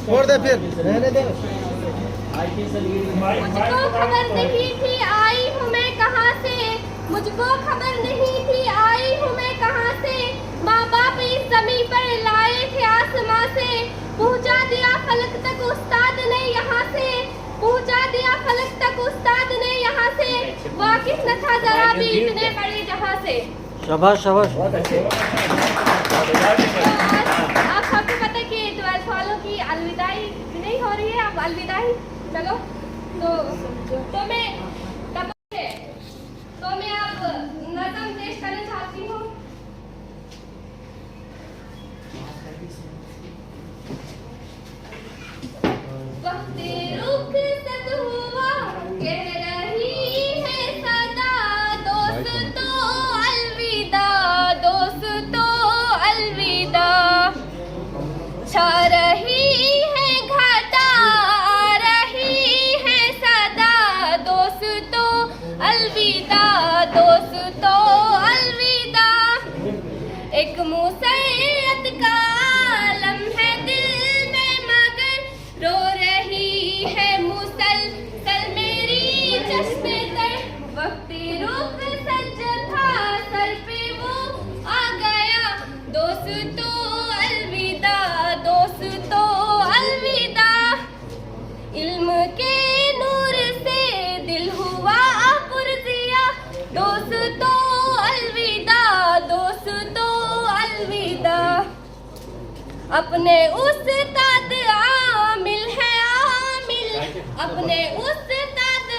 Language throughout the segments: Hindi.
छोड़ दे फिर रहने दे। मुझको खबर नहीं थी आई हूँ मैं कहाँ से, मुझको खबर नहीं थी आई हूँ मैं कहाँ से, माँ बाप इस जमीन पर लाए थे आसमां से, पहुँचा दिया फलक तक उस्ताद ने यहाँ से, पहुँचा दिया फलक तक उस्ताद ने यहाँ से, वाकिफ न था जरा भी इतने बड़े जहाँ से। शाबाश शाबाश। आप सबको पता है कि 12 वालों की अलविदाई नहीं हो रही है, अब अलविदाई चलो तो मैं अब नज़म पेश करना चाहती हूँ। वक्त रुखसत हुआ कह रही है सदा, दोस्तों अलविदा, दोस्तों अलविदा, छा रही है घटा आ रही है सदा, दोस्तों अलविदा, दोस्तों अलविदा, एक मुसरत का आलम है दिल में मगर रो रही है मुसलसल मेरी चश्मे तर, वक्त रुख सज था सर पे वो आ गया, दोस्तों अलविदा, दोस्तों अलविदा, इल्म के नूर से दिल हुआ पुरजिया, दोस्तों अलविदा, दोस्तों अलविदा, अपने उस्ताद आमिल है आमिल, अपने उस्ताद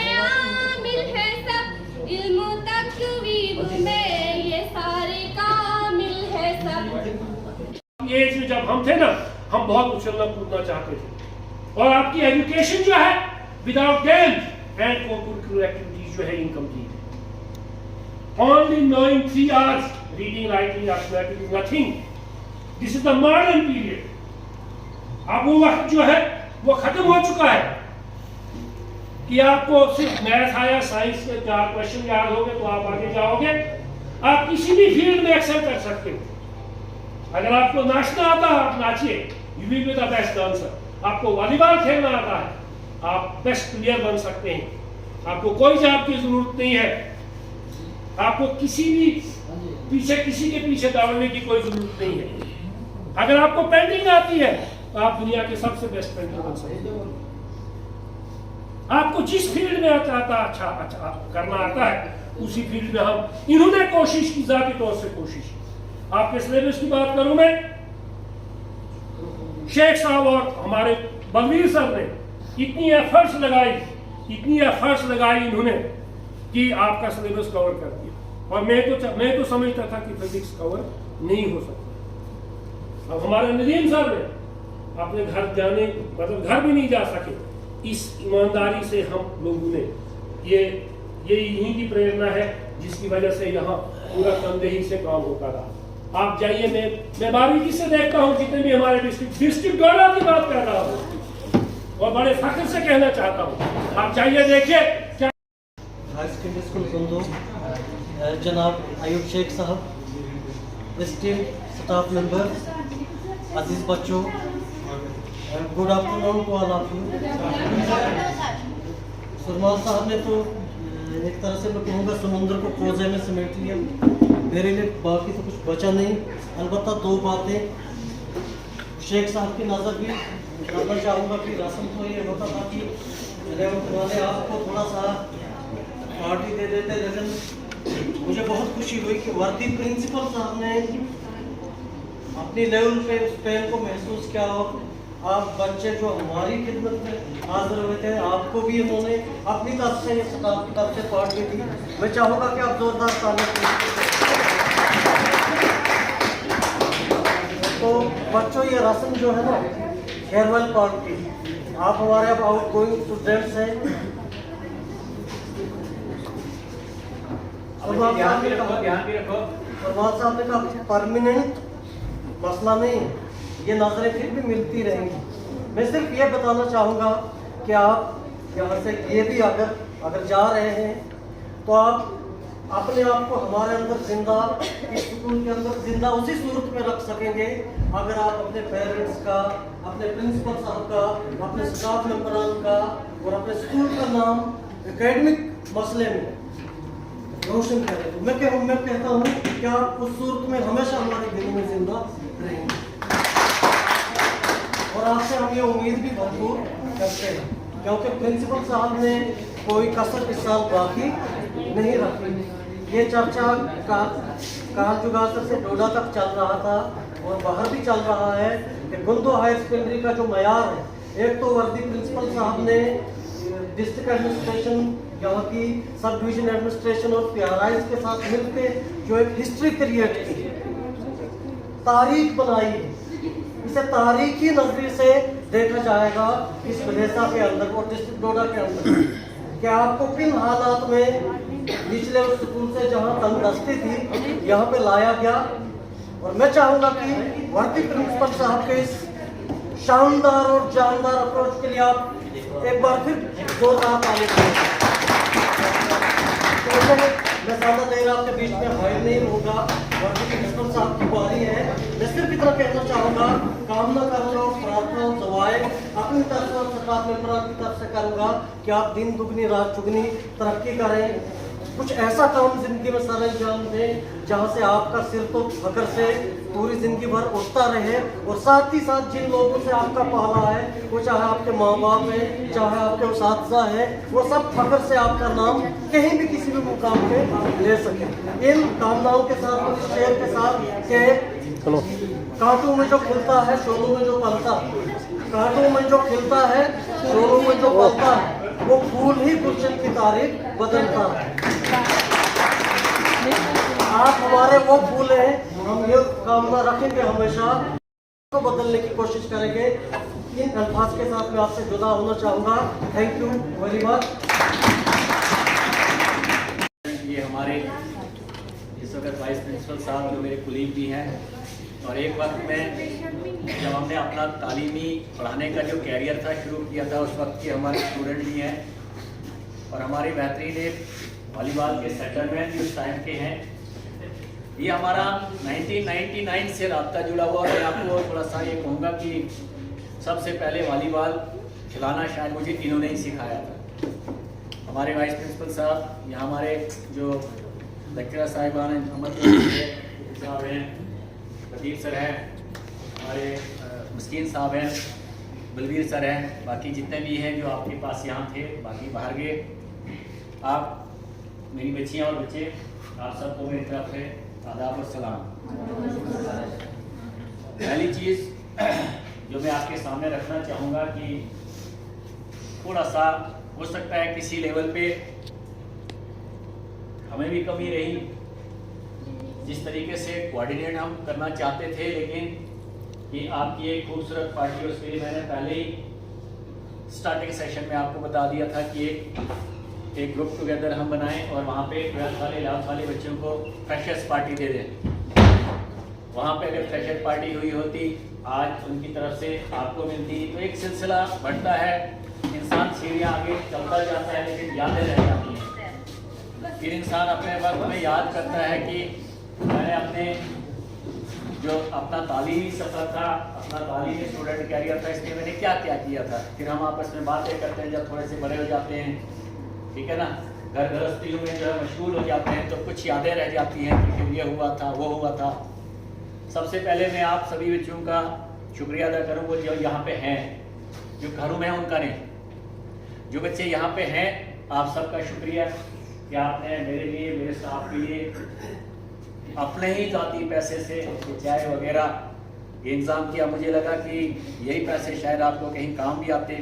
आमिल है सब, इल्म तकवीब में ये सारे कामिल है सब। एज में जब हम थे ना, हम बहुत उछलना कूदना चाहते थे, और आपकी एजुकेशन जो है without games and co-curricular activities जो है इनकम्प्लीट है। Only knowing 3 hours reading writing arithmetic is nothing. This is the modern period. अब वो वक्त जो है वो खत्म हो चुका है कि आपको सिर्फ मैथ आया, साइंस के 4 क्वेश्चन याद हो गए तो आप आगे जाओगे। आप किसी भी फील्ड में एक्सेल कर सकते हो। अगर आपको नाचना आता है आप नाचिए, you will be the best dancer. आपको वॉलीबॉल खेलना आता है, आप बेस्ट प्लेयर बन सकते हैं। आपको कोई जॉब की जरूरत नहीं है, आपको किसी के पीछे दौड़ने की कोई जरूरत नहीं है। अगर आपको पेंटिंग आती है तो आप दुनिया के सबसे बेस्ट पेंटर बन सकते हैं। आपको जिस फील्ड में अच्छा करना आता है उसी फील्ड में हम इन्होंने कोशिश की, जाती तौर से कोशिश। आपके सिलेबस की बात करूं मैं, शेख साहब और हमारे बलवीर सर ने इतनी एफर्ट्स लगाई इन्होंने कि आपका सिलेबस कवर कर दिया। और मैं तो समझता था कि फिजिक्स कवर नहीं हो सकता। अब हमारे नदीम साहब ने अपने घर जाने मतलब घर भी नहीं जा सके। इस ईमानदारी से हम लोगों ने ये इन्हीं की प्रेरणा है जिसकी वजह से यहाँ पूरा तनदेही से काम होता रहा। आप जाइए, मैं बारीकी से देखता हूँ जितने भी हमारे डिस्ट्रिक्ट डोडा की बात कर रहा हूँ और बड़े फख्र से कहना चाहता हूँ। आप जाइए देखिए क्या हाई सेकेंडरी स्कूल कुंदो, जनाब अयूब शेख साहब, एस्टीम्ड स्टाफ मेंबर, अजीज बच्चों, good afternoon to all of you. Surman साहब ने तो एक तरह से मैं कहूँगा समुद्र को कोजे में समेट लिया। मेरे लिए बाकी तो कुछ बचा नहीं, अलबत्ता 2 बातें शेख साहब की नज़र भी करना चाहूँगा कि रस्म तो ये होता था कि रेवत वाले आपको थोड़ा सा पार्टी दे देते, लेकिन मुझे बहुत खुशी हुई कि वर्दी प्रिंसिपल साहब ने अपनी लेवल पे उस पेन को महसूस किया। और आप बच्चे जो हमारी खिदमत में हाजिर हुए थे, आपको भी उन्होंने अपनी तरफ से स्टाफ की तरफ से पार्टी दी। मैं चाहूँगा कि आप जोरदार तालियां। तो बच्चों, ये रस्म जो है ना, फेयरवेल पार्टी, आप हमारे अब आउट गोइंग स्टूडेंट्स हैं। फरमान साहब ने कहा परमानेंट मसला नहीं, ये नजरें फिर भी मिलती रहेंगी। मैं सिर्फ ये बताना चाहूँगा कि आप यहाँ से ये भी अगर जा रहे हैं तो आप अपने आप को हमारे अंदर जिंदा, इस स्कूल के अंदर जिंदा उसी सूरत में रख सकेंगे अगर आप अपने पेरेंट्स का, अपने प्रिंसिपल साहब का, अपने स्टाफ मेंबरान का और अपने स्कूल का नाम एकेडमिक मसले में रोशन करें। तो मैं कहता हूँ कि आप उस सूरत में हमेशा हमारे दिलों में जिंदा रहेंगे और आपसे हम ये उम्मीद भी भरपूर करते हैं क्योंकि प्रिंसिपल साहब ने कोई कसर इस साल बाकी नहीं रखी। ये चर्चा कारजुगासर से डोडा तक चल रहा था और बाहर भी चल रहा है कि गुंदो हायर सेकेंडरी का जो मयार है, एक तो वर्दी प्रिंसिपल साहब ने डिस्ट्रिक्ट एडमिनिस्ट्रेशन, यहाँ की सब डिवीजन एडमिनिस्ट्रेशन और पीआरआईज के साथ मिलकर जो एक हिस्ट्री क्रिएट की, तारीख बनाई, इसे तारीखी नजरिए से देखा जाएगा इस विदेशा के अंदर और डिस्ट्रिक्ट डोडा के अंदर कि आपको किन हालात में निचले उस स्कूल से जहां तंगदस्ती थी यहाँ पे लाया गया। और मैं चाहूंगा कि वर्दी प्रिंसिपल साहब के इस शानदार और जानदार अप्रोच के लिए आप एक बार फिर जोरदार ताली दें। तो मैं ज्यादा देर आपके बीच में हाजिर नहीं रहूंगा, वर्दी प्रिंसिपल साहब की बारी है। मैं सिर्फ इतना कहना चाहूंगा, कामना करूंगा और प्रार्थना और दुआएं अपनी तरफ से और सरकार मेंबरान की तरफ से करूंगा कि आप दिन दुगनी रात चुगनी तरक्की करें, कुछ ऐसा काम जिंदगी में सर अंजाम दें जहाँ से आपका सिर तो फख्र से पूरी जिंदगी भर उठता रहे और साथ ही साथ जिन लोगों से आपका पाला है, वो चाहे आपके माँ बाप है, चाहे आपके उसातिज़ा है, वो सब फख्र से आपका नाम कहीं भी किसी भी मुकाम पे ले सके। इन कामनाओं के साथ, इस शेर के साथ के कांटों में जो खिलता है शोलों में जो पलता, कांटों में जो खिलता है शोलों में जो पलता है, वो फूल ही गुलशन की तारीख बदलता है। आप हमारे वो फूल हैं, हम ये कामना रखेंगे हमेशा को बदलने की कोशिश करेंगे। इन अल्फाज के साथ मैं आपसे जुदा होना चाहूँगा। Thank you very much. ये हमारे इस वक्त वाइस प्रिंसिपल साहब जो मेरे कुलीग भी हैं, और एक वक्त में जब हमने अपना तालीमी पढ़ाने का जो कैरियर था शुरू किया था, उस वक्त के हमारे स्टूडेंट भी हैं और हमारी बेहतरीन वॉलीबॉल के सेटलमेंट भी उस टाइम के हैं। ये हमारा 1999 से राब्ता जुड़ा हुआ है। मैं आपको थोड़ा सा ये कहूँगा कि सबसे पहले वॉलीबॉल खिलाना शायद मुझे इन्होंने ही सिखाया था। हमारे वाइस प्रिंसिपल साहब, यहाँ हमारे जो लेक्चरर साहिबान हैं, अहमद साहब हैं, लतीफ़ सर हैं, हमारे मुस्किन साहब हैं, बलवीर सर हैं, बाकी जितने भी हैं जो आपके पास यहाँ थे, बाकी बाहर गए। आप मेरी बच्चियाँ और बच्चे, आप सबको मेरी तरफ से आदाब और सलाम। पहली चीज़ जो मैं आपके सामने रखना चाहूँगा कि थोड़ा सा हो सकता है किसी लेवल पे हमें भी कमी रही, जिस तरीके से कोऑर्डिनेट हम करना चाहते थे, लेकिन ये आपकी एक खूबसूरत पार्टी, उसके लिए मैंने पहले ही स्टार्टिंग सेशन में आपको बता दिया था कि एक ग्रुप टुगेदर हम बनाएं और वहाँ पे 12th वाले 11th वाले बच्चों को फ्रेशर्स पार्टी दे दें। वहाँ पे अगर फ्रेशर पार्टी हुई होती आज उनकी तरफ से आपको मिलती, तो एक सिलसिला बढ़ता है, इंसान सीढ़ियाँ आगे चलता जाता है, लेकिन यादें रह जाती हैं। फिर इंसान अपने वक्त में याद करता है कि मैंने अपने जो अपना तालीमी सफ़र था, अपना तालीमी स्टूडेंट कैरियर था, इसमें मैंने क्या क्या किया था। फिर हम आपस में बातें करते हैं जब थोड़े से बड़े हो जाते हैं, ठीक है ना, घर गृहस्थियों में जो है मशगूल हो जाते हैं, तो कुछ यादें रह जाती हैं कि फिर ये हुआ था, वो हुआ था। सबसे पहले मैं आप सभी बच्चों का शुक्रिया अदा करूँगा जो यहाँ पे हैं, जो घरों में हैं उनका नहीं, जो बच्चे यहाँ पे हैं आप सबका शुक्रिया कि आपने मेरे लिए, मेरे स्टाफ के लिए अपने ही ज़ाती पैसे से चाय वगैरह ये इंतज़ाम किया। मुझे लगा कि यही पैसे शायद आपको कहीं काम भी आते।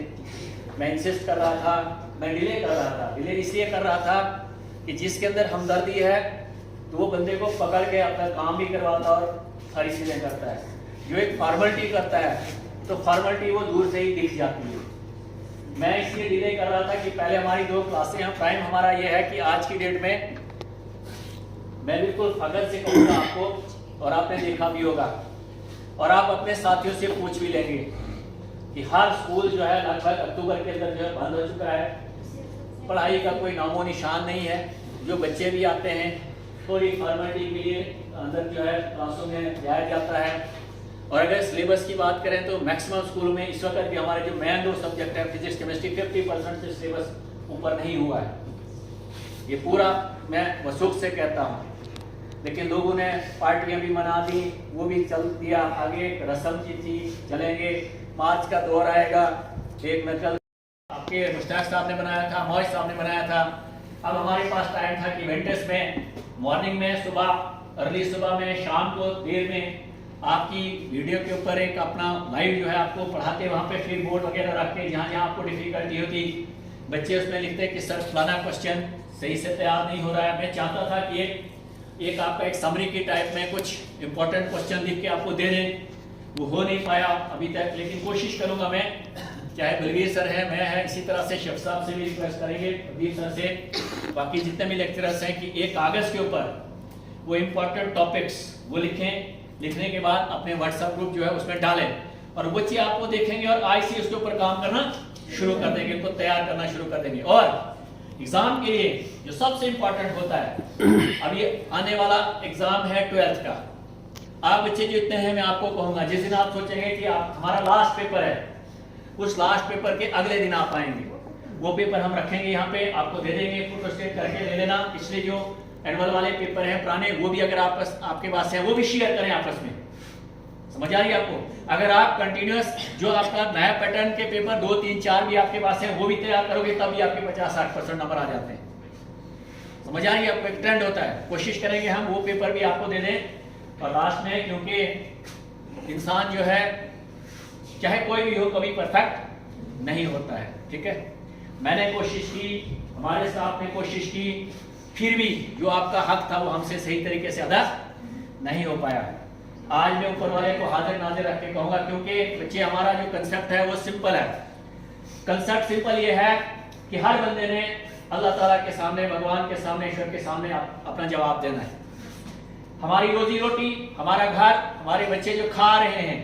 मैं इंसिस्ट कर रहा था, मैं डिले कर रहा था, डिले इसलिए कर रहा था कि जिसके अंदर हमदर्दी है तो वो बंदे को पकड़ के अपना काम भी करवाता और सारी चीज़ें करता है। जो एक फॉर्मेलिटी करता है तो फॉर्मेलिटी वो दूर से ही दिख जाती है। मैं इसलिए डिले कर रहा था कि पहले हमारी 2 क्लासें हैं। टाइम हमारा ये है कि आज की डेट में मैं बिल्कुल फख्र से कहूँगा आपको, और आपने देखा भी होगा और आप अपने साथियों से पूछ भी लेंगे कि हर स्कूल जो है लगभग अक्टूबर के अंदर जो है बंद हो चुका है। पढ़ाई का कोई नामो निशान नहीं है। जो बच्चे भी आते हैं थोड़ी फॉर्मेलिटी के लिए अंदर जो है क्लासों में जाया जाता है। और अगर सिलेबस की बात करें तो मैक्सिमम स्कूलों में इस वक्त भी हमारे जो मेन 2 सब्जेक्ट है फिजिक्स केमिस्ट्री 50% से सिलेबस ऊपर नहीं हुआ है। ये पूरा मैं वसूख से कहता हूँ। लेकिन लोगों ने पार्टियां भी मना दी, वो भी चल दिया आगे। रस्म की थी, चलेंगे, मार्च का दौर आएगा, एक मेटल आपके मुश्ताक साहब ने बनाया था, मौज साहब ने बनाया था। अब हमारे पास टाइम था कि इवेंट्स में मॉर्निंग में, सुबह अर्ली सुबह में, शाम को देर में आपकी वीडियो के ऊपर एक अपना लाइव जो है आपको पढ़ाते, वहाँ पे फिर बोर्ड वगैरह रख के जहाँ जहाँ आपको डिफिकल्टी होती बच्चे उसमें लिखते कि सर फलाना क्वेश्चन सही से तैयार नहीं हो रहा है। मैं चाहता था कि एक आपका एक समरी की टाइप में कुछ इंपॉर्टेंट क्वेश्चन लिख के आपको दे दें, वो हो नहीं पाया अभी तक। लेकिन कोशिश करूँगा मैं, चाहे बलवीर सर है, मैं है, इसी तरह से शेफ साहब से भी रिक्वेस्ट करेंगे, प्रदीप सर से, बाकी जितने भी लेक्चरर्स हैं कि एक कागज़ के ऊपर वो इम्पोर्टेंट टॉपिक्स वो लिखें। लिखने के बाद अपने व्हाट्सएप ग्रुप जो है उसमें डालें और बच्चे आपको देखेंगे और आज से उसके ऊपर काम करना शुरू कर देंगे, उनको तैयार करना शुरू कर देंगे। और एग्जाम के लिए जो सबसे इंपॉर्टेंट होता है, अब ये आने वाला एग्जाम है 12th का। आप बच्चे जो इतने हैं, मैं आपको कहूँगा जिस दिन आप सोचेंगे कि आप हमारा लास्ट पेपर है, उस लास्ट पेपर के अगले दिन आप आएंगे, वो पेपर हम रखेंगे यहाँ पे, आपको दे देंगे, फोटो स्टेट करके ले लेना। पिछले जो एनुअल वाले पेपर हैं पुराने, वो भी अगर आपके पास हैं वो भी शेयर करें आपस में। समझ आ रही है आपको? अगर आप कंटिन्यूअस जो आपका नया पैटर्न के पेपर 2, 3, 4 भी आपके पास हैं वो भी तैयार करोगे, तब भी आपके 50-60% नंबर आ जाते हैं। समझ आ रही है आपको? एक ट्रेंड होता है। कोशिश करेंगे हम वो पेपर भी आपको दे दें। और लास्ट में, क्योंकि इंसान जो है चाहे कोई भी हो कभी परफेक्ट नहीं होता है, ठीक है। मैंने कोशिश की, हमारे स्टाफ ने कोशिश की, फिर भी जो आपका हक था वो हमसे सही तरीके से अदा नहीं हो पाया। आज मैं ऊपर वाले को हाजिर नाजिर रख के कहूँगा, क्योंकि बच्चे हमारा जो कंसेप्ट है वो सिंपल है। कंसेप्ट सिंपल ये है कि हर बंदे ने अल्लाह ताला के सामने, भगवान के सामने, ईश्वर के सामने अपना जवाब देना है। हमारी रोजी रोटी, हमारा घर, हमारे बच्चे जो खा रहे हैं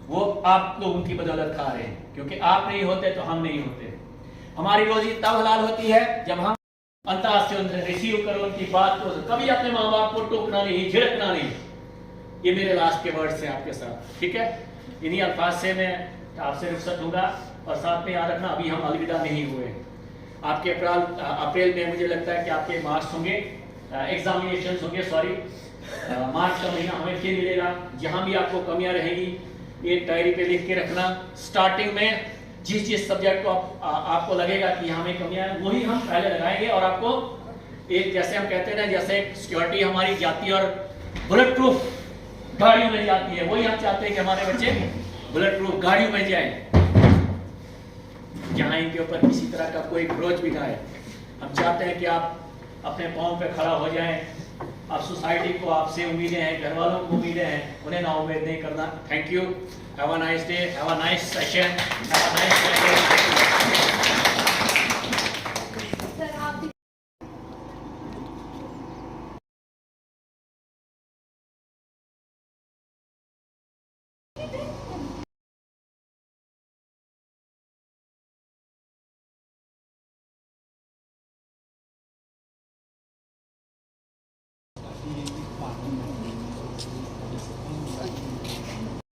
वो आप लोगों की बदौलत खा रहे हैं, क्योंकि आप नहीं होते तो हम नहीं होते। हमारी रोजी तब हलाल होती है जब हम अंतस से उनसे रिसीव करो उनकी बात को, कभी अपने माँ बाप को टोकना नहीं, झिड़कना नहीं। ये मेरे लास्ट के वर्ड्स हैं आपके साथ, ठीक है। इन्हीं अल्फाज से मैं आपसे रुखसत दूंगा। और साथ में याद रखना, अभी हम अलविदा नहीं हुए। आपके अप्रैल में मुझे लगता है कि आपके मार्क्स होंगे, एग्जामिनेशन होंगे, सॉरी, मार्च का महीना हमें फिर मिलेगा। जहाँ भी आपको कमियाँ रहेगी एक डायरी पे लिख के रखना। स्टार्टिंग में जिस सब्जेक्ट को आपको लगेगा कि यहाँ में कमियाँ हैं, वही हम पहले लगाएंगे। और आपको एक, जैसे हम कहते हैं ना, जैसे सिक्योरिटी हमारी जाती है और बुलेट प्रूफ गाड़ियों में जाती है, वही हम चाहते हैं कि हमारे बच्चे बुलेट प्रूफ गाड़ियों में जाएं, जहाँ इनके ऊपर किसी तरह का कोई खरोच भी ना आए। हम चाहते हैं कि आप अपने पाँव पे खड़ा हो जाएं। अब सोसाइटी को आपसे उम्मीदें हैं, घर वालों को उम्मीदें हैं, उन्हें ना उम्मीद नहीं करना। Thank you, have a nice day, have a nice session, have a nice